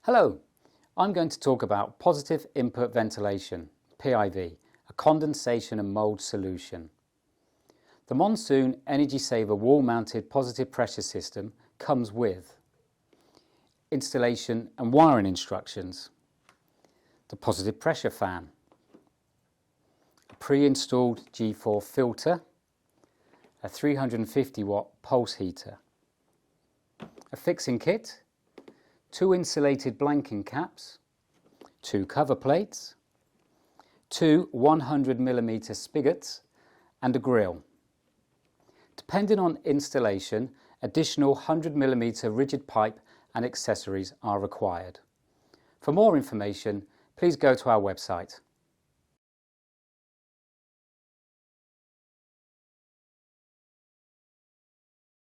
Hello, I'm going to talk about positive input ventilation, PIV, a condensation and mould solution. The Monsoon Energysaver wall-mounted positive pressure system comes with installation and wiring instructions, the positive pressure fan, a pre-installed G4 filter, a 350 watt pulse heater, a fixing kit, 2 insulated blanking caps, 2 cover plates, 2 100mm spigots and a grill. Depending on installation, additional 100mm rigid pipe and accessories are required. For more information, please go to our website.